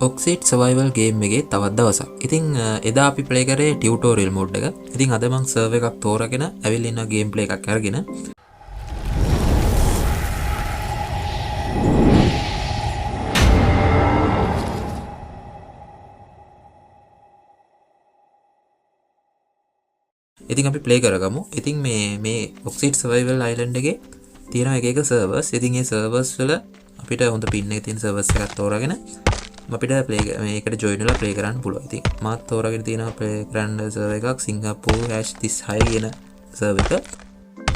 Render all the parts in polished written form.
ඔක්සිට් survival game එකේ තවත් දවසක්. ඉතින් එදා අපි ප්ලේ කරේ ටියුටෝරියල් මෝඩ් එක. ඉතින් අද මං සර්වර් එකක් තෝරගෙන ඇවිල්ලා ඉන්න ගේම් ප්ලේ එකක් අරගෙන ඉතින් අපි ප්ලේ කරගමු. ඉතින් මේ ඔක්සිට් සර්වයිවල් අයිලන්ඩ් එකේ තියෙන එක සර්වර්ස්. ඉතින් මේ සර්වර්ස් වල අපිට හොඳ පින් එකේ තියෙන සර්වර්ස් එකක් තෝරාගෙන අපිට ප්ලේ මේකට ජොයින් වෙලා ප්ලේ කරන්න පුළුවන්. ඉතින් මාත් තෝරාගෙන තියෙනවා ප්ලේ කරන්න සර්වර් එකක් සිංගප්පූර් #36 කියන සර්වර් එක.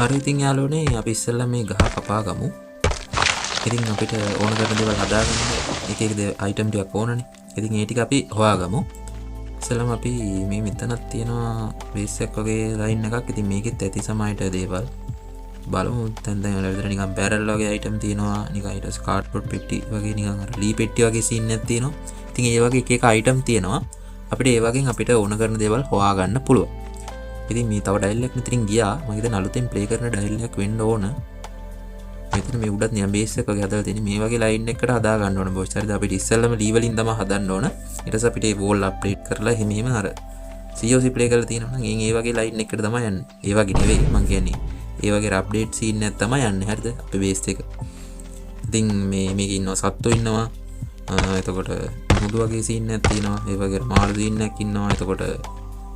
හරි ඉතින් යාළුවනේ අපි ඉස්සෙල්ලා මේ ගහ කපා ගමු. ඉතින් අපිට ඕන කරන දේවල් හදාගන්න එක එක අයිටම් ටිකක් ඕනනේ. ඉතින් ඒ ටික අපි හොයාගමු. ඉස්සෙල්ලාම අපි මේ මෙතනක් තියෙනවා බේස් එකක් වගේ ලයින් එකක්. ඉතින් මේකෙත් ඇති සමහරට දේවල් බලමු. දැන් විතර නිකන් බැරල් වගේ අයිටම් තියෙනවා. නිකන් ඊට පස්සේ කාඩ්බෝඩ් පෙට්ටි වගේ නිකන් අර ලී පෙට්ටි වගේ සීන් එකක් තියෙනවා. ඉතින් ඒ වගේ එක එක අයිටම් තියෙනවා. අපිට ඒ වගේන් අපිට ඕන කරන දේවල් හොයාගන්න පුළුවන්. ඉතින් මේ තව ඩයල් එකක් මෙතනින් ගියා. මම හිතන අලුතෙන් ප්ලේ කරන ඩයල් එකක් වෙන්න ඕන. මෙතන මේ උඩත් නිකන් බේස් එක වගේ හදලා තියෙන්නේ. මේ වගේ ලයින් එකකට හදා ගන්න ඕන බොස්. හරිද? අපිට ඉස්සෙල්ලාම ලී වලින් තමයි හදන්න ඕන. ඊට පස්සේ අපිට ඒ වෝල් අප්ඩේට් කරලා එහෙම අර COC ප්ලේ කරලා තියෙනවා නම් ඒ වගේ ලයින් එකකට තමයි යන්නේ. ඒ වගේ නෙවෙයි මං කියන්නේ. ඒ වගේ අප්ඩේට් සීන් එකක් තමයි යන්නේ. හරිද? අපේ බේස් එක. ඉතින් මේකේ ඉන්නවා සත්තු ඉන්නවා. එතකොට මුදු වගේ සීන් එකක් තියෙනවා. ඒ වගේ මාළු සීන් එකක් ඉන්නවා. එතකොට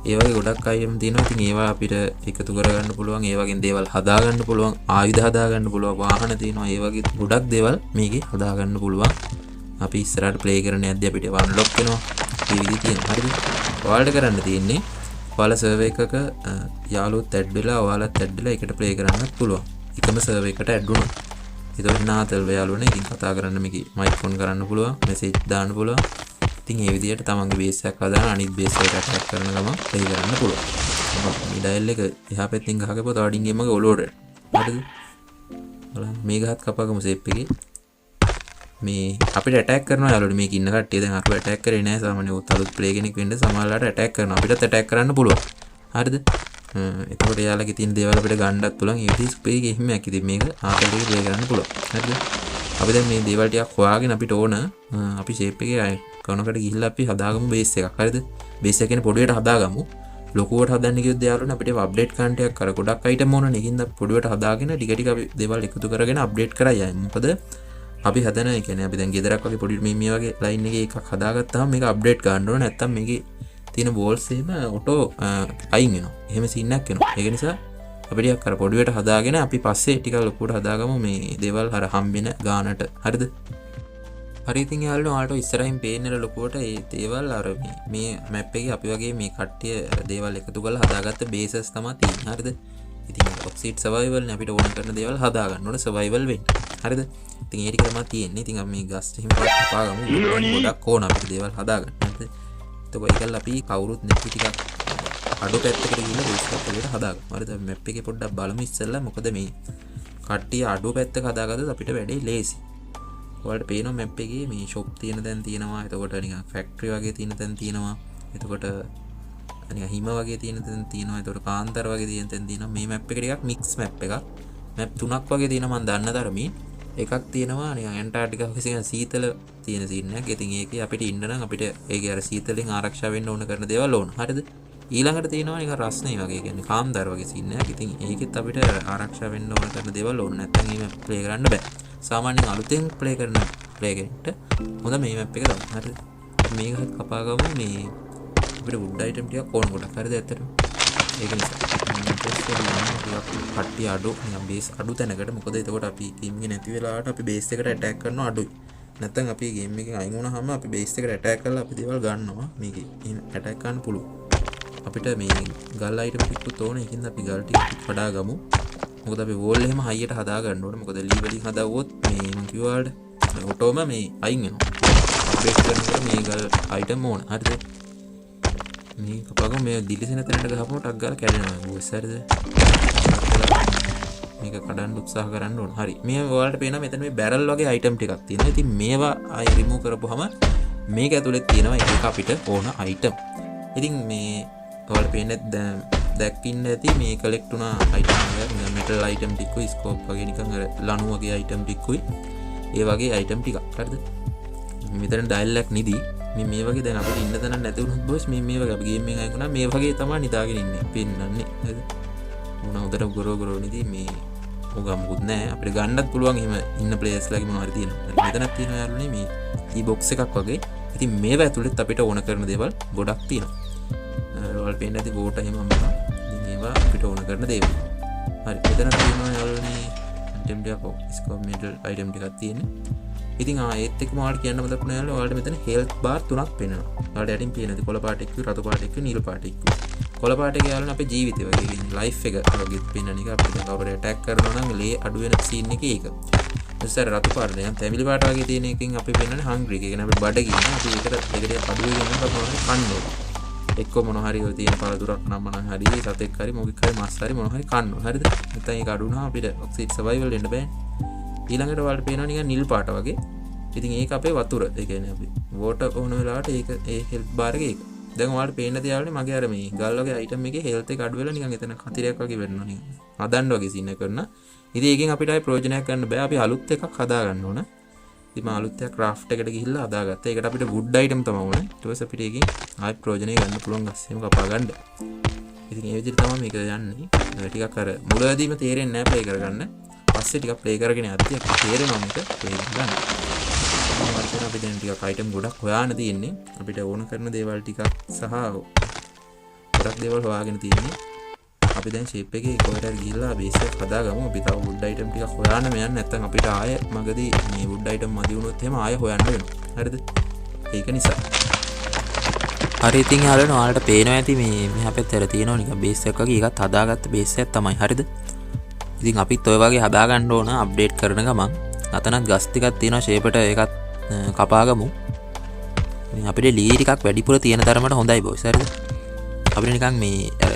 ඒ වගේ ගොඩක් අයිටම් තියෙනවා. ඉතින් ඒවා අපිට එකතු කරගන්න පුළුවන්. ඒ වගේ දේවල් හදාගන්න පුළුවන්. ආයුධ හදාගන්න පුළුවන්. වාහන තියෙනවා. ඒ වගේ ගොඩක් දේවල් මේකේ හදාගන්න පුළුවන්. අපි ඉස්සරහට ප්ලේ කරන යද්දී අපිට අන්ලොක් වෙනවා. මේ විදිහ තියෙනවා. හරිද? ඔයාලට කරන්න තියෙන්නේ ඔයාලා සර්වර් එකක යාළුවොත් ඇඩ් වෙලා ඔයාලත් ඇඩ් වෙලා එකට ප්ලේ කරන්නත් පුළුවන්. එකම සර්වර් එකට ඇඩ් වුණොත්. ඒතකොට නාතල් යාළුවනේ ඉතින් කතා කරන්න මේකේ මයික් ෆෝන් කරන්න පුළුවන්. මෙසේජ් දාන්න පුළුවන්. ඉතින් මේ විදිහට තමන්ගේ බේස් එකක් හදාන අනිත් බේස් එකට ඇටැක් කරන ගමන් ප්ලේ කරන්න පුළුවන්. මේ ඩයල් එක එහා පැත්තෙන් ගහගපුවා තවඩින් ගේම් එක ඔලුවට. හරිද? බලන්න මේ ගහත් කපාගමු සේප් එකේ. මේ අපිට ඇටැක් කරනවා යාළුවනේ මේක ඉන්න කට්ටිය දැන් අපිට ඇටැක් කරේ නැහැ සාමාන්‍යයෙන් උත් අලුත් ප්ලේ කෙනෙක් වෙන්න සමහරලාට ඇටැක් කරනවා අපිටත් ඇටැක් කරන්න පුළුවන් හරිද එතකොට යාළුවගේ තියෙන දේවල් අපිට ගන්නත් පුළුවන් ඒ විදිහේ ස්පේ ගේම් එකක් ඉතින් මේක ආකල් එකේ ප්ලේ කරන්න පුළුවන් හරිද අපි දැන් මේ දේවල් ටිකක් හොයාගෙන අපිට ඕන අපි ෂේප් එකේ කවුනකට ගිහිල්ලා අපි හදාගමු බේස් එකක් හරිද බේස් එක කියන්නේ පොඩියට හදාගමු ලොකුවට හදන්න කිව්වොත් යාළුවනේ අපිට අප්ඩේට් කරන්න ටිකක් අර ගොඩක් අයිටම් ඕනනේ ඒකින්ද පොඩියට හදාගෙන ටික ටික අපි දේවල් එකතු කරගෙන අප්ඩේට් කරා යයි මොකද අපි හදන ඒ කියන්නේ අපි දැන් ගෙදරක් වගේ පොඩි මේ වගේ ලයින් එකේ එකක් හදාගත්තාම මේක අප්ඩේට් ගන්න ඕන නැත්තම් මේකේ තියෙන බෝල්ස් එහෙම ඔටෝ අයින් වෙනවා. එහෙම සීන් එකක් එනවා. ඒක නිසා අපි ටිකක් අර පොඩියට හදාගෙන අපි පස්සේ ටිකක් ලොකුවට හදාගමු මේ දේවල් අර හම්බෙන ගානට. හරිද? හරි ඉතින් යාළුවෝ ඔයාලට ඉස්සරහින් පේන්නල ලොකුවට මේ දේවල් අර මේ මැප් එකේ අපි වගේ මේ කට්ටිය දේවල් එකතු කරලා හදාගත්ත බේසස් තමයි තියෙන්නේ. හරිද? ඉතින් ඔක්සිට් සර්වයිවල් නේ අපිට ඕන කරන දේවල් හදා ගන්න ඕන සර්වයිවල් වෙන්න. හරිද? ඉතින් ඒ ටික තමයි තියෙන්නේ. ඉතින් අපි මේ ගස් එහෙම කපාගමු. ගොඩක් ඕන අපිට දේවල් හදා ගන්න. හරිද? එතකොට ඒකල් අපි කවුරුත් නැති ටිකක් අඩු පැත්තකට ගිහිල්ලා බේස් එකක් වලට හදාගමු. හරිද? මැප් එකේ පොඩ්ඩක් බලමු ඉස්සෙල්ලා. මොකද මේ කට්ටිය අඩු පැත්තක හදාගත්තොත් අපිට වැඩේ ලේසි. ඔයාලට පේනවා මැප් එකේ මේ ෂොප් තියෙන තැන් තියෙනවා. එතකොට නිකන් ෆැක්ටරි වගේ තියෙන තැන් තියෙනවා. එතකොට නිකන් හිම වගේ තියෙන තැන් තියෙනවා. එතකොට කාන්තර වගේ තියෙන තැන් තියෙනවා. මේ මැප් එක ටිකක් මික්ස් මැප් එකක්. මැප් තුනක් වගේ තියෙනවා මම දන්න තරමින්. එකක් තියෙනවා නිකන් ඇන්ටාර්ටිකා වගේ සීතල තියෙන සීන් එකක්. ඉතින් ඒකේ අපිට ඉන්න නම් අපිට ඒකේ අර සීතලෙන් ආරක්ෂා වෙන්න ඕන කරන දේවල් ඕන. හරිද? ඊළඟට තියෙනවා නිකන් රස්නේ වගේ කියන්නේ කාන්තර වගේ සීන් එකක්. ඉතින් ඒකෙත් අපිට ආරක්ෂා වෙන්න ඕන කරන දේවල් ඕන. නැත්නම් මේ මැප් ප්ලේ කරන්න බෑ. සාමාන්‍යයෙන් අලුතෙන් ප්ලේ කරන ප්ලේ කෙනෙක්ට හොඳ මේ මැප් එක තමයි. හරිද? මේක කපාගමු මේ අපිට වුඩ් අයිටම් ටිකක් ඕන ගොඩක්. හරිද? ඇත්තටම ඒක නිසා කට්ටිය අඩු නිකන් බේස් අඩු තැනකට මොකද එතකොට අපි ගේම් එකේ නැති වෙලාවට අපි බේස් එකට ඇටැක් කරනවා අඩුයි. නැත්නම් අපි ගේම් එකෙන් අයින් වුණාම අපි බේස් එකට ඇටැක් කරලා අපි දේවල් ගන්නවා. මේකේ එහෙම ඇටැක් කරන්න පුළුවන්. අපිට මේ ගල් අයිටම් ටිකකුත් ඕන. ඒකින්ද අපි ගල් ටික වඩා ගමු. මොකද අපි වෝල් එහෙම හයියට හදා ගන්න ඕනේ. මොකද ලී වලින් හදාවුවොත් මේ මම කිව්වාට ඔටෝම මේ අයින් වෙනවා. අප්ඩේට් කරනකොට මේ ගල් අයිටම් ඕන. හරිද? මේ කපාගම මේ දිලිසෙන තැනට ගහපුවම ටක් ගාලා කැඩෙනවා. බොස් හරිද? මේක කඩන්න උත්සාහ කරන්න ඕන. හරි. මේ ඔයාලට පේනවා මෙතන මේ බැරල් වගේ අයිටම් ටිකක් තියෙනවා. ඉතින් මේවා ආයෙ රිමූව් කරපුවාම මේක ඇතුලේ තියෙනවා ඒක අපිට ඕන අයිටම්. ඉතින් මේ ඔයාලට පේන්නේ දැක්කින්න ඇති මේ කලෙක්ට් වුණ අයිටම් එක මෙටල් අයිටම් ටිකකුයි ස්කෝප් වගේ නිකන් අර ලණු වගේ අයිටම් ටිකකුයි ඒ වගේ අයිටම් ටිකක්. හරිද? මෙතන ඩයලොග් නිදි මේ වගේ දැන් අපිට ඉන්න තැනක් නැති වුණොත් බොස් මේ වගේ අපි ගේම් එකෙන් ආයෙකුණා මේ වගේ තමයි නිදාගෙන ඉන්නේ පෙන්නන්නේ හරිද මොන හොඳට ගොරෝ නිදි මේ මොකක්වත් නැහැ අපිට ගන්නත් පුළුවන් එහෙම ඉන්න ප්ලේයර්ස් ලාගේ මොනවද තියෙනවා මෙතනක් තියෙනවා යාළුවනේ මේ කී බොක්ස් එකක් වගේ ඉතින් මේව ඇතුළෙත් අපිට ඕන කරන දේවල් ගොඩක් තියෙනවා ඔයාලට පේන්න ඇති බෝට එහෙම අම්මා ඉතින් මේවා අපිට ඕන කරන දේවල් හරි මෙතන තියෙනවා යාළුවනේ අයිටම් ටිකක් ස්කෝප් මෙටල් අයිටම් ටිකක් තියෙන්නේ ඉතින් ඒත් එක්කම ඔයාලට කියන්න මතක් වුණා යාළුවා ඔයාලට මෙතන හෙල්ත් බාර් තුනක් පෙන්වනවා ඔයාලට යටින් පේන ඇති කොළ පාට එක්ක රතු පාට එක්ක නිල් පාට එක්ක කොළ පාට එක යාළුවනේ අපේ ජීවිතේ වගේ කියන්නේ ලයිෆ් එක වගේ පෙන්වන එක අපිට කවුරු ඇටැක් කරනවා නම් ලේ අඩු වෙන සීන් එකේ ඒක ඉස්සර රතු පාට දැන් තැඹිලි පාට වගේ තියෙන එකකින් අපි පෙන්වන්නේ හංග්‍රි එක කියන්නේ අපි බඩගින්න අපි ඒකට අඩු වෙන එක මොනවද කන්න ඕන එක්ක මොන හරි ඔය තියෙන පළතුරක් නම් මොන හරි සතෙක් හරි මොකෙක් හරි මස් හරි මොන හරි කන්න ඕන හරිද නැත්නම් ඒක අඩු වුණාම අපිට ඔක්සිඩ් සර්වයිවල් වෙන්න බෑ ඊළඟට ඔයාලට පේනවා නිකන් නිල් පාට වගේ ඉතින් ඒක අපේ වතුර ඒ කියන්නේ අපි වෝටර් ඕන වෙලාවට ඒක ඒ හෙල්ත් බාර් එක ඒක දැන් ඔයාලට පේන්න තියාවනේ මගේ අර මේ ගල් වගේ අයිටම් එකේ හෙල්ත් එක අඩු වෙලා නිකන් එතන කතිරයක් වගේ වෙනවා නිකන් හදන්න වගේ සීන් එක කරන ඉතින් ඒකෙන් අපිට ආයි ප්‍රයෝජනයක් ගන්න බෑ අපි අලුත් එකක් හදා ගන්න ඕන ඉතින් මම අලුත් එකක් ක්‍රාෆ්ට් එකට ගිහිල්ලා හදාගත්තා ඒකට අපිට වුඩ් අයිටම් තමයි ඕනේ ඊට පස්සේ අපිට ඒකෙන් ආයි ප්‍රයෝජනය ගන්න පුළුවන් ගස්සෙම කපා ගන්න ඉතින් ඒ විදිහට තමයි මේක යන්නේ ටිකක් අර මුලදීම තේරෙන්නේ නැහැ ප්ලේ කරගන්න පස්සේ ටිකක් ප්ලේ කරගෙන යද්දී අපිට තේරෙනවා මේක ප්ලේ කරගන්න වර්ෂණ අපි දැන් ටිකක් අයිටම් ගොඩක් හොයාගෙන තියෙන්නේ අපිට ඕන කරන දේවල් ටිකක් සහ ගොඩක් දේවල් හොයාගෙන තියෙන්නේ අපි දැන් ෂේප් එකේ කොහෙට ගිහිල්ලා බේස් එක හදාගමු අපි තව වුඩ් අයිටම් ටිකක් හොයාන්න යන්න නැත්නම් අපිට ආයෙ මගදී මේ වුඩ් අයිටම් මදි වුණොත් එහෙම ආයෙ හොයන්න වෙනවා හරිද ඒක නිසා හරි ඉතින් යාළුවනේ ඔයාලට පේනවා ඇති මේ මෙහා පැත්තට තියෙනවා නිකන් බේස් එකක් වගේ ඒකත් හදාගත්ත බේස් එකක් තමයි හරිද ඉතින් අපිත් ඔය වගේ හදාගන්න ඕන අප්ඩේට් කරන ගමන් අතනත් ගස් ටිකක් තියෙනවා ෂේපට ඒකත් කපාගමු අපිට ලී ටිකක් වැඩිපුර තියෙන තරමට හොඳයි බොස් හරිද අපිට නිකන් මේ අර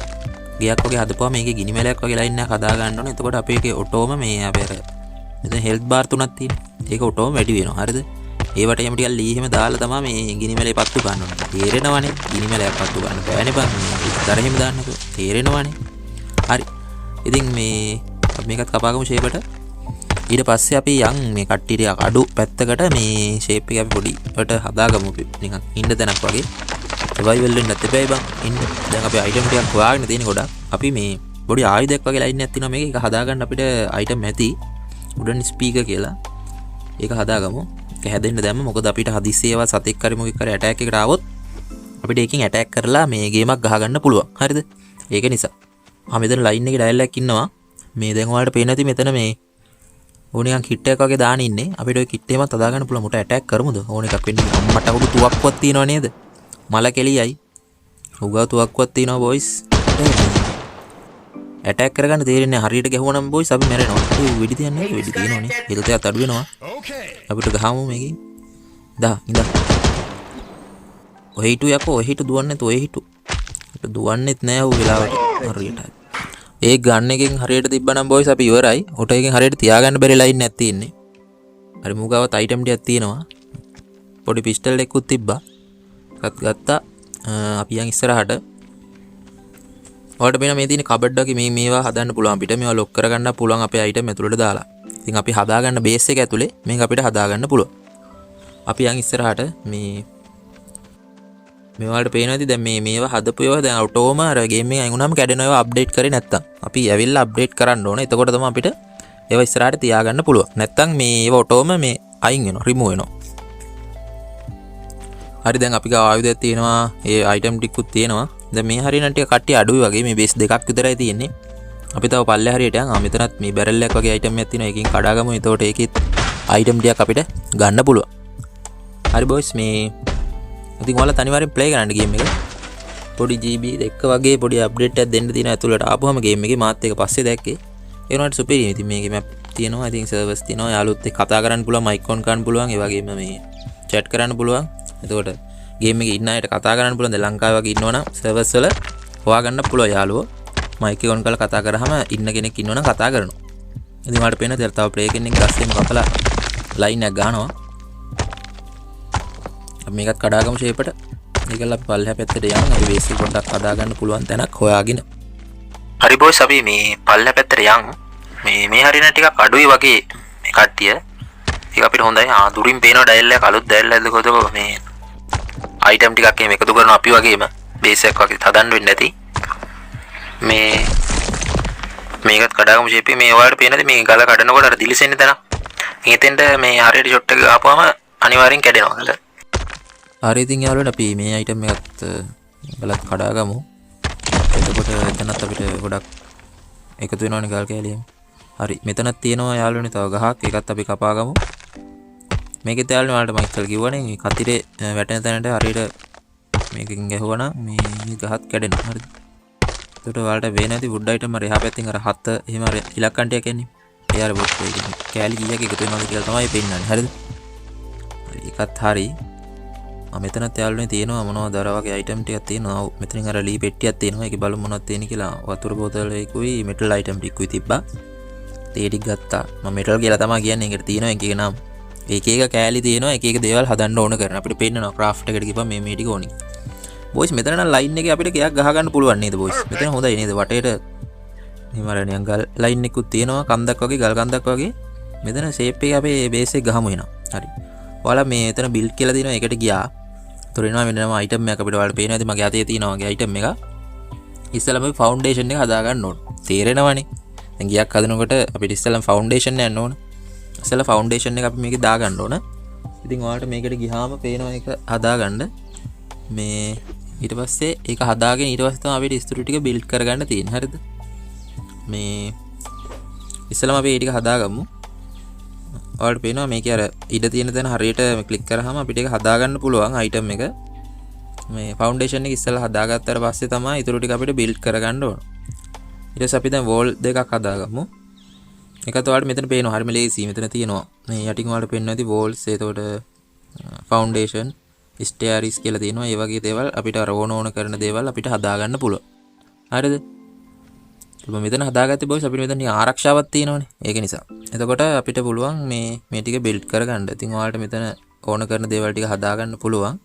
ගියක් වගේ හදපුවා මේකේ ගිනි මැලයක් වගේ ලයින් එකක් හදා ගන්න ඕනේ එතකොට අපේ එකේ ඔටෝම මේ අපේ අර මෙතන හෙල්ත් බාර් තුනක් තියෙනවා ඒක ඔටෝම වැඩි වෙනවා හරිද ඒවට එහෙම ටිකක් ලී එහෙම දාලා තමයි මේ ගිනි මැලේ පත්තු ගන්න ඕනේ තේරෙනවනේ ගිනි මැලයක් පත්තු ගන්න බෑනේ බං ඉතර එහෙම දාන්නකෝ තේරෙනවනේ හරි ඉතින් මේ අපි මේකත් කපාගමු ෂේපට ඊට පස්සේ අපි යන් මේ කට්ටිය ටික අඩු පැත්තකට මේ ෂේප් එක අපි පොඩිවට හදාගමු නිකන් ඉන්න තැනක් වගේ සර්වයිවල් වෙන්න නැත්තේ බෑ බං ඉන්න දැන් අපි අයිටම් ටිකක් හොයාගෙන තියෙන ගොඩක් අපි මේ පොඩි ආයුධයක් වගේ ලයින් එකක් තියෙනවා මේක ඒක හදාගන්න අපිට අයිටම් ඇති උඩන් ස්පීකර් කියලා ඒක හදාගමු ඒක හැදෙන්න දැම්ම මොකද අපිට හදිස්සියව සතෙක් හරි මොකෙක් හරි ඇටැක් එකකට ආවොත් අපිට ඒකෙන් ඇටැක් කරලා මේ ගේමක් ගහගන්න පුළුවන් හරිද ඒක නිසා මෙතන ලයින් එකේ ඩයල් එකක් ඉන්නවා මේ දැන් ඔයාලට පේන ඇති මෙතන මේ ඕනිකන් කිට් එකක් වගේ දාන ඉන්නේ අපිට ওই කිට් එකමත් හදා ගන්න පුළුවන් මුට ඇටැක් කරමුද ඕන එකක් වෙන්නේ අම්මට උඩු තුවක්කුවක් තියෙනව නේද මල කෙලියයි උගව තුවක්කුවක් තියෙනවා බොයිස් ඇටැක් කරගන්න තේරෙන්නේ හරියට ගැහුවනම් බොයිස් අපි මැරෙනවා ඒ වෙඩි තියන්නේ වෙඩි තියෙනවනේ හෙල්ත් එකත් අඩු වෙනවා අපිට ගහමු මේකේ දා ඉඳ ඔය හිටු යකෝ ඔය හිටු දුවන්නේ නැතු ඔය හිටු දුවන්නේත් නෑ ඌ වෙලාවට හරියට ඒ ගන්න එකෙන් හරියට තිබ්බනම් බොයිස් අපි ඉවරයි. ඔට එකෙන් හරියට තියාගන්න බැරි ලයින් එකක් තියෙන්නේ. හරි මුගාවත් අයිටම් ටිකක් තියෙනවා. පොඩි පිස්ටල් එකකුත් තිබ්බා. එකත් ගත්තා. අපි යන් ඉස්සරහට. ඔයාලට පේන මේ තියෙන කබඩ් එකේ මේවා හදන්න පුළුවන් අපිට. මේවා ලොක් කරගන්න පුළුවන් අපේ අයිටම් ඇතුළට දාලා. ඉතින් අපි හදාගන්න බේස් එක ඇතුලේ මේක අපිට හදාගන්න පුළුවන්. අපි යන් ඉස්සරහට මේ වලට පේනවා ඇති දැන් මේවා හදපු ඒවා දැන් ඔටෝම අර ගේම් එකෙන් අයින් වුණාම කැඩෙනවා ඒවා අප්ඩේට් කරේ නැත්තම් අපි ඇවිල්ලා අප්ඩේට් කරන්න ඕනේ එතකොට තමයි අපිට ඒවා ඉස්සරහට තියාගන්න පුළුවන් නැත්තම් මේ ඒවා ඔටෝම මේ අයින් වෙනවා රිමූව් වෙනවා හරි දැන් අපි ගාව ආයුධයක් තියෙනවා ඒ අයිටම් ටිකකුත් තියෙනවා දැන් මේ හරියන ටික කට්ටිය අඩුයි වගේ මේ බේස් දෙකක් විතරයි තියෙන්නේ අපි තව පල්ලේ හරියට යන් මෙතනත් මේ බැරල් එකක් වගේ අයිටම් එකක් තියෙනවා ඒකෙන් කඩාගමු එතකොට ඒකෙත් අයිටම් ටිකක් අපිට ගන්න පුළුවන් හරි බොයිස් මේ ඉතින් ඔයාලා තනිවරෙන් ප්ලේ කරන්න ගේම් එක පොඩි GB දෙක වගේ පොඩි අප්ඩේට් එකක් දෙන්න තියෙනවා ඇතුළට ආපුවම ගේම් එකේ මාත් එක පස්සේ දැක්කේ ඒ වුණාට සුපිරි ඉතින් මේකේ මැප් තියෙනවා ඉතින් සර්වර්ස් තියෙනවා යාළුවොත් එක්ක කතා කරන්න පුළුවන් මයික් ඔන් කරන්න පුළුවන් ඒ වගේම මේ chat කරන්න පුළුවන් එතකොට ගේම් එකේ ඉන්න අයට කතා කරන්න පුළුවන් දැන් ලංකාවේ වගේ ඉන්නවනම් සර්වර්ස් වල හොයාගන්න පුළුවන් යාළුවෝ මයික් එක ඔන් කරලා කතා කරාම ඉන්න කෙනෙක් ඉන්නවනම් කතා කරනවා ඉතින් මට පේන තව ප්ලේ කෙනෙක් ගස්සෙම කපලා ලයින් එකක් ගන්නවා මේකත් කඩාගමු ෂේපට මේකල අපි පල්ලෙහා පැත්තට යන්න අපි බේස් එක පොඩ්ඩක් හදා ගන්න පුළුවන් තැනක් හොයාගෙන හරි බොයිස් අපි මේ පල්ලෙහා පැත්තට යන් මේ හරියන ටිකක් අඩුයි වගේ මේ කට්ටිය ඒක අපිට හොඳයි. දුරින් පේන ඩයල් එක අලුත් ඩයල් එකද කොහොද මේ අයිටම් ටිකක් එහෙම එකතු කරන අපි වගේම බේස් එකක් වගේ හදන්න වෙන්නේ නැති. මේකත් කඩාගමු ෂේප් එක මේ ඔයාලට පේනද මේ ගල කඩනකොට අර දිලිසෙන්නේ තැන. ඒතෙන්ට මේ හරියට ෂොට් එක ගහපුවම අනිවාර්යෙන් කැඩෙනවා ගල. හරි ඉතින් යාළුවනේ අපි මේ අයිටම් එකත් ගලත් කඩාගමු. එතකොට එතනත් අපිට ගොඩක් එකතු වෙනවනේ ගල් කැලියෙම. හරි මෙතනත් තියෙනවා යාළුවනේ තව ගහක්. ඒකත් අපි කපාගමු. මේකෙත් යාළුවනේ ඔයාලට මයිකල් කිව්වනේ මේ කතිරේ වැටෙන තැනට හරියට මේකකින් ගැහුවා නම් මේ ගහත් කැඩෙනවා. හරිද? එතකොට ඔයාලට වේ නැති වුඩ් අයිටම් අර එහා පැත්තෙන් අර 7 එහෙම අර ඉලක්කන්ටයක් එන්නේ. ඒ අර වුඩ් එකේ කැලි කීයක් එකතු වෙනවද කියලා තමයි පෙන්නන්නේ. හරිද? ඒකත් හරි. මෙතනත් යාළුවනේ තියෙනවා මොනවද අර වගේ අයිටම් ටිකක් තියෙනවා. මෙතනින් අර ලී පෙට්ටියක් තියෙනවා. ඒකේ බලමු මොනවද තියෙන්නේ කියලා. වතුර බෝතලයකුයි මෙටල් අයිටම් ටිකකුයි තිබ්බා. ඒ ටික ගත්තා. මම මෙටල් කියලා තමයි කියන්නේ. ඒකට තියෙනවා එක එක නම්. එක එක කෑලි තියෙනවා. එක එක දේවල් හදන්න ඕන කරන. අපිට පෙන්නනවා ක්‍රාෆ්ට් එකට ගිහපම මේ ටික ඕනි. බොයිස් මෙතන නම් ලයින් එකේ අපිට කයක් ගහ ගන්න පුළුවන් නේද බොයිස්? මෙතන හොඳයි නේද? වටේට මෙහෙම අර නිකන් ගල් ලයින් එකකුත් තියෙනවා. කන්දක් වගේ ගල් කන්දක් වගේ. මෙතන ෂේප් එක අපේ බේස් එක ගහමු එනවා. හරි. ඔයාලා මේ එතන බිල්ඩ් කියලා දිනවා. ඒකට ගියා. ඒතර එනවා මෙන්නම අයිටම් එකක් අපිට ඔයාලට පේනවා. ඉතින් මගේ අතේ තියෙනවා වගේ අයිටම් එක. ඉස්සෙල්ලාම අපි ෆවුන්ඩේෂන් එක හදා ගන්න ඕන. තේරෙනවනේ. දැන් ගියක් හදනකොට අපිට ඉස්සෙල්ලාම ෆවුන්ඩේෂන් යන්න ඕන. ඉස්සෙල්ලා ෆවුන්ඩේෂන් එක අපි මේකේ දා ගන්න ඕන. ඉතින් ඔයාලට මේකට ගියාම පේනවා ඒක හදා ගන්න. මේ ඊට පස්සේ ඒක හදාගෙන ඊට පස්සේ තමයි අපිට ඉස්තුරු ටික බිල්ඩ් කරගන්න තියෙන්නේ. හරිද? මේ ඉස්සෙල්ලාම අපි මේ ටික හදාගමු. ඔයාලට පේනවා මේකේ අර ඉඩ තියෙන තැන හරියට ක්ලික් කරාම අපිට ඒක හදාගන්න පුළුවන් අයිටම් එක. මේ ෆවුන්ඩේෂන් එක ඉස්සෙල්ලා හදාගත්තාට පස්සේ තමයි ඊටු ටික අපිට බිල්ඩ් කරගන්න ඕන. ඊට පස්සේ අපි දැන් වෝල් දෙකක් හදාගමු. එකත් ඔයාලට මෙතන පේනවා හරියම ලේසි. මෙතන තියෙනවා මේ යටින් ඔයාලට පේනවා ඇති වෝල්ස්. එතකොට ෆවුන්ඩේෂන් ස්ටෙයාරිස් කියලා තියෙනවා. ඒ වගේ දේවල් අපිට අර ඕන කරන දේවල් අපිට හදාගන්න පුළුවන්. හරිද? මම මෙතන හදාගත්තේ බොයිස් අපිට මෙතන ආරක්ෂාවක් තියෙනවනේ. ඒක නිසා. එතකොට අපිට පුළුවන් මේ ටික බිල්ඩ් කරගන්න. ඉතින් ඔයාලට මෙතන ඕන කරන දේවල් ටික හදාගන්න පුළුවන්.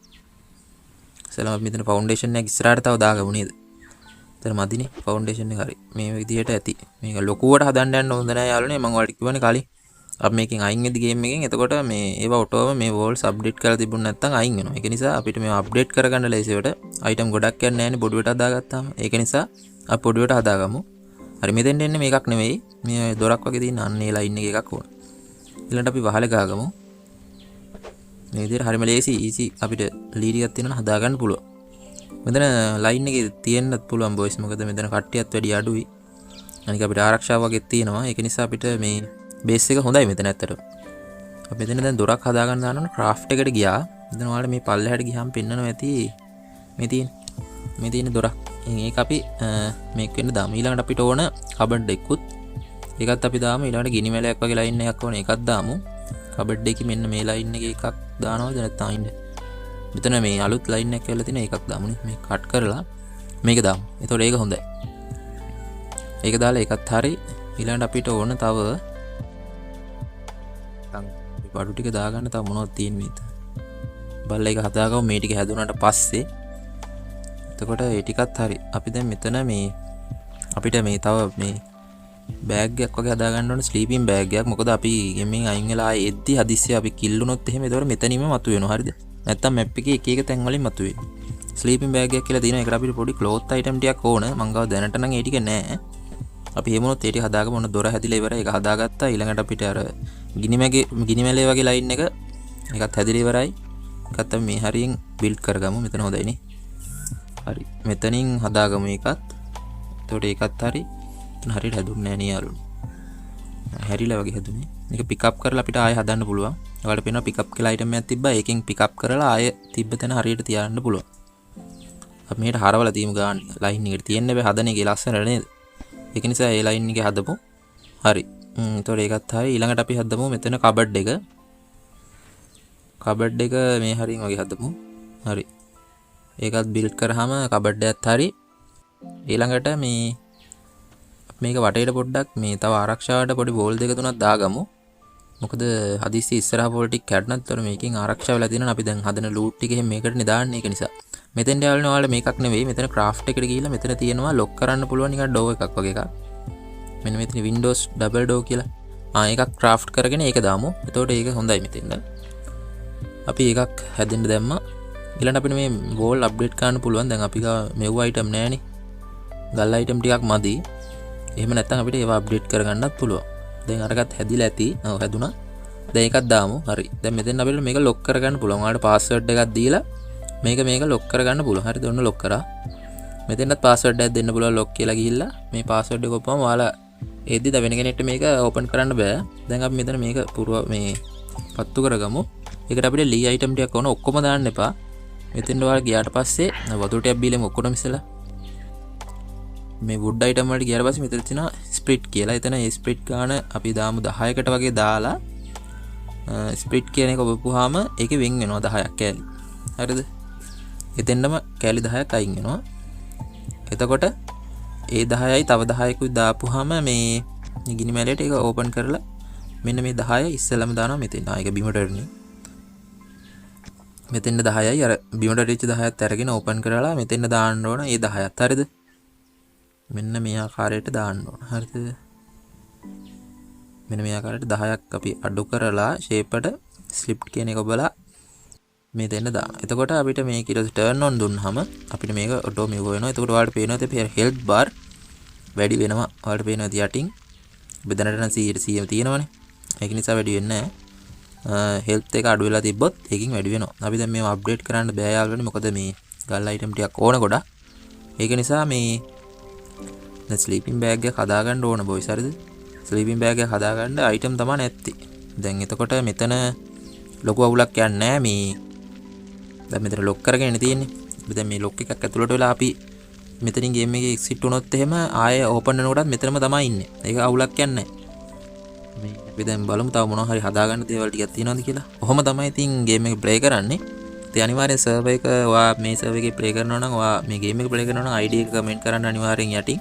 ඉතින් අපි මෙතන ෆවුන්ඩේෂන් එක ඉස්සරහට තව දාගමු නේද? එතන මදිනේ ෆවුන්ඩේෂන් එක හරි. මේ විදිහට ඇති. මේක ලොකුවට හදන්න යන්න හොඳ නැහැ යාළුවනේ. මම ඔයාලට කිව්වනේ කලින්. අපි මේකෙන් අයින් වෙද්දි ගේම් එකෙන් එතකොට මේ ඒව ඔටෝම මේ වෝල්ස් අප්ඩේට් කරලා තිබුණ නැත්නම් අයින් වෙනවා. ඒක නිසා අපිට මේව අප්ඩේට් කරගන්න ලේසියට අයිටම් ගොඩක් යන්නේ නැහැ නේ පොඩුවට හදාගත්තාම. ඒක නිසා අපි පොඩුවට හදාගමු. හරි මෙතෙන්ට එන්නේ මේකක් නෙවෙයි. මේ දොරක් වගේ තියෙන අන්න ඒ ලයින් එකක් ඕන. ඊළඟට අපි වහල ගහගමු. මේ විදිහට හරිම ලේසි ඊසි අපිට ලී ටිකක් තියෙනවා හදාගන්න පුළුවන්. මෙතන ලයින් එකේ තියෙන්නත් පුළුවන් බොයිස්. මොකද මෙතන කට්ටියත් වැඩි අඩුයි. අනික අපිට ආරක්ෂාව වගේ තියෙනවා. ඒක නිසා අපිට මේ බේස් එක හොඳයි මෙතන ඇත්තට. අපි මෙතන දැන් දොරක් හදාගන්න දානවා ක්‍රාෆ්ට් එකට ගියා. දැන් ඔයාලට මේ පල්ලෙහාට ගියාම පෙන්නනවා ඇති මේ තියෙන දොරක්. ඒක අපි මේක වෙන්න දාමු. ඊළඟට අපිට ඕන කබඩ් එකකුත්. ඒකත් අපි දාමු. ඊළඟට ගිනි මැලයක් වගේ ලයින් එකක් ඕන. ඒකත් දාමු. කබඩ් එකේ මෙන්න මේ ලයින් එකේ එකක් දානවද නැත්නම් අයින්ද? මෙතන මේ අලුත් ලයින් එකක් කියලා තියෙන එකක් දාමුනේ. මේක කට් කරලා මේක දාමු. එතකොට ඒක හොඳයි. ඒක දාලා ඒකත් හරි. ඊළඟට අපිට ඕන තව බඩු ටික දාගන්න තව මොනවද තියෙන්නේ මේක. බල්ල එක හදාගමු මේ ටික හැදුනට පස්සේ. එතකොට ඒ ටිකත් හරි. අපි දැන් මෙතන මේ අපිට මේ තව මේ බෑග් එකක් වගේ හදාගන්න ඕන ස්ලීපින් බෑග් එකක්. මොකද අපි ගෙමින් අයින් වෙලා ආයේ එද්දි හදිස්සිය අපි කිල්ලුනොත් එහෙම ඒතකොට මෙතනින්ම මතුවෙනවා. හරිද? නැත්තම් මැප් එකේ එක එක තැන් වලින් මතුවේ. ස්ලීපින් බෑග් එකක් කියලා තියෙනවා. ඒකට අපිට පොඩි ක්ලෝත් අයිටම් ටිකක් ඕන. මං ගාව දැනට නම් ඒ ටික නෑ. අපි එහෙමනොත් ඒ ටික හදාගමු. ඔන්න දොර හැදිලා ඉවරයි. ඒක හදාගත්තා. ඊළඟට අපිට අර ගිනි මැලේ වගේ ලයින් එක ඒකත් හැදිලා ඉවරයි. ඒකත් අපි මේ හරියෙන් බිල්ඩ් කරගමු. මෙතන හොඳයිනේ. හරි. මෙතනින් හදාගමු ඒකත්. එතකොට ඒකත් හරි. එතන හරියට හැදුන්නේ නෑ නේ යාළුවනේ. හැරිලා වගේ හැදුනේ. මේක පිකප් කරලා අපිට ආයෙ හදන්න පුළුවන්. ඔයාලට පේනවා පිකප් කියලා අයිටම් එකක් තිබ්බා. ඒකෙන් පිකප් කරලා ආයෙ තිබ්බ තැන හරියට තියාගන්න පුළුවන්. අපි මේකට හරවලා තියමු ගාන ලයින් එකට තියෙන්න බෑ හදන එකේ ලස්සනට නේද? ඒක නිසා ඒ ලයින් එකේ හදපො. හරි. එතකොට ඒකත් හරි. ඊළඟට අපි හදමු මෙතන කබඩ් එක. කබඩ් එක මේ හරියෙන් වගේ හදමු. හරි. ඒකත් බිල්ඩ් කරාම කබඩ් එකත් හරි. ඊළඟට මේක වටේට පොඩ්ඩක් මේ තව ආරක්ෂාවට පොඩි බෝල් දෙක තුනක් දාගමු. මොකද හදිස්සි ඉස්සරහා බෝල් ටික කැඩනත් තොර මේකෙන් ආරක්ෂා වෙලා තියෙනවා. අපි දැන් හදන ලූට් ටික එහෙම මේකටනේ දාන්නේ. ඒක නිසා මෙතෙන්ට යාළුවනේ ඔයාලා මේකක් නෙවෙයි. මෙතන ක්‍රාෆ්ට් එකට ගිහිල්ලා මෙතන තියෙනවා ලොක් කරන්න පුළුවන් නිකන් ඩෝ එකක් වගේ එකක්. මෙන්න මෙතන Windows double door කියලා. එකක් ක්‍රාෆ්ට් කරගෙන ඒක දාමු. එතකොට ඒක හොඳයි මෙතෙන්ද. අපි එකක් හැදෙන්න දැම්මා. ඊළඟට අපිට මේ වෝල් අප්ඩේට් කරන්න පුළුවන්. දැන් අපි ගා මෙව් අයිටම් නැහැනේ. ගල් අයිටම් ටිකක් මදි. එහෙම නැත්නම් අපිට ඒවා අප්ඩේට් කරගන්නත් පුළුවන්. දැන් අරකට හැදිලා ඇති. ඔව් හැදුනා. දැන් එකක් දාමු. හරි. දැන් මෙතෙන් අපිට මේක ලොක් කරගන්න පුළුවන්. ඔයාලට පාස්වර්ඩ් එකක් දීලා මේක ලොක් කරගන්න පුළුවන්. හරිද? ඔන්න ලොක් කරා. මෙතෙන්වත් පාස්වර්ඩ් එකක් දෙන්න පුළුවන් ලොක් කියලා ගිහිල්ලා මේ පාස්වර්ඩ් එක ඔප්පම ඔයාලා එද්දි ද වෙන කෙනෙක්ට මේක ඕපන් කරන්න බෑ. දැන් අපි මෙතන මේක මේ පත්තු කරගමු. ඒකට අපිට ලී අයිටම් ටිකක් ඕන. ඔක්කොම දාන්න එපා. මෙතෙන් ඔයාලා ගියාට පස්සේ වතුර ටිකක් බීලෙම ඔක්කොම ඉස්සලා මේ වුඩ් අයිටම් වලට ගියාට පස්සේ මෙතන තියෙනවා ස්ප්ලිට් කියලා. එතන ඒ ස්ප්ලිට් ගාන අපි දාමු 10කට වගේ දාලා ස්ප්ලිට් කියන එක ඔබපුවාම ඒකේ වෙන් වෙනවා 10ක් කෑලි. හරිද? එතෙන්නම කෑලි 10ක් අයින් වෙනවා. එතකොට ඒ 10යි තව 10කුයි දාපුවාම මේ ගිනි මැලයට ඒක ඕපන් කරලා මෙන්න මේ 10 ඉස්සෙල්ලම දානවා මෙතෙන්. ඒක බිමට එන්නේ. මෙතෙන් 10යි අර බිමට රිච් 10ත් අරගෙන ඕපන් කරලා මෙතෙන් දාන්න ඕන ඒ 10ත්. හරිද? මෙන්න මේ ආකාරයට දාන්න ඕන. හරිද? මෙන්න මේ ආකාරයට 10ක් අපි අඩු කරලා ෂේප් එකට ස්ලිප් කියන එක ඔබලා මේ දෙන්න දානවා. එතකොට අපිට මේක ඊට පස්සේ ටර්න් ඔන් දුන්නාම අපිට මේක ඔටෝ මිව් වෙනවා. එතකොට ඔයාලට පේනවා තේ හෙල්ත් බාර් වැඩි වෙනවා. ඔයාලට පේනවා යටින් බෙදනට නම් 100 තියෙනවනේ. ඒක නිසා වැඩි වෙන්නේ නැහැ. හෙල්ත් එක අඩු වෙලා තිබ්බොත් ඒකින් වැඩි වෙනවා. අපි දැන් මේව අප්ඩේට් කරන්න බෑ යාළුවනේ. මොකද මේ ගල් අයිටම් ටිකක් ඕන ගොඩක්. ඒක නිසා මේ දැන් ස්ලීපින් බෑග් එක හදාගන්න ඕන බොයිස්. හරිද? ස්ලීපින් බෑග් එක හදාගන්න අයිටම් තමයි නැත්තේ. දැන් එතකොට මෙතන ලොකු අවුලක් යන්නේ නැහැ. මේ දැන් මෙතන ලොක් කරගෙන තියෙන්නේ. අපි දැන් මේ ලොක් එකක් ඇතුළට වෙලා අපි මෙතනින් ගේම් එකේ එක්සිට් වුණොත් එහෙම ආයෙ ඕපන් වෙනකොටත් මෙතනම තමයි ඉන්නේ. ඒක අවුලක් යන්නේ නැහැ. මේ අපි දැන් බලමු තව මොනවා හරි හදාගන්න දේවල් ටිකක් තියෙනවද කියලා. කොහොම තමයි ඉතින් ගේම් එක ප්ලේ කරන්නේ. ඉතින් අනිවාර්යෙන් සර්වර් එක ඔයා මේ සර්වර් එකේ ප්ලේ කරනවා නම් ඔයා මේ ගේම් එක ප්ලේ කරනවා නම් ID එක කමෙන්ට් කරන්න අනිවාර්යෙන් යටින්.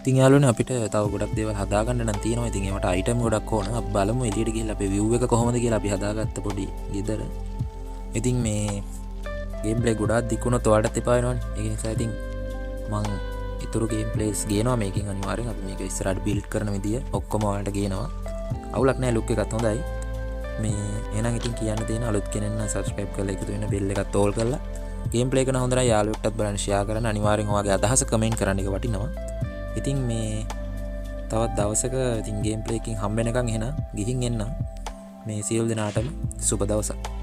ඉතින් යාළුවනේ අපිට තව ගොඩක් දේවල් හදාගන්න නම් තියෙනවා. ඉතින් ඒවට අයිටම් ගොඩක් ඕන. අපි බලමු එළියට ගිහලා අපේ view එක කොහොමද කියලා අපි හදාගත්ත පොඩි ගෙදර. ඉතින් මේ ගේම් ප්ලේ ගොඩක් දික්ුණොත් ඔයාලටත් එපා වෙනවනේ. ඒක නිසා ඉතින් මම ඊතුරු ගේම් ප්ලේස් ගේනවා මේකෙන් අනිවාර්යෙන්. අපි මේක ඉස්සරහට බිල්ඩ් කරන විදිය ඔක්කොම ඔයාලට ගේනවා. අවුලක් නැහැ. ලුක් එකත් හොඳයි. මේ එහෙනම් ඉතින් කියන්න තියෙන අලුත් කෙනෙක් නම් subscribe කරලා එකතු වෙන්න bell එකත් ඕල් කරලා ගේම් ප්ලේ කරන හොඳයි. යාළුවෙක්ටත් බලන්න share කරන්න. අනිවාර්යෙන් ඔයාගේ අදහස කමෙන්ට් කරන්න. එක වටිනවා. ඉතින් මේ තවත් දවසක ඉතින් ගේම් ප්ලේ එකකින් හම්බ වෙනකන් එහෙනම් ගිහින් එන්න. මේ සියලු දෙනාටම සුබ දවසක්.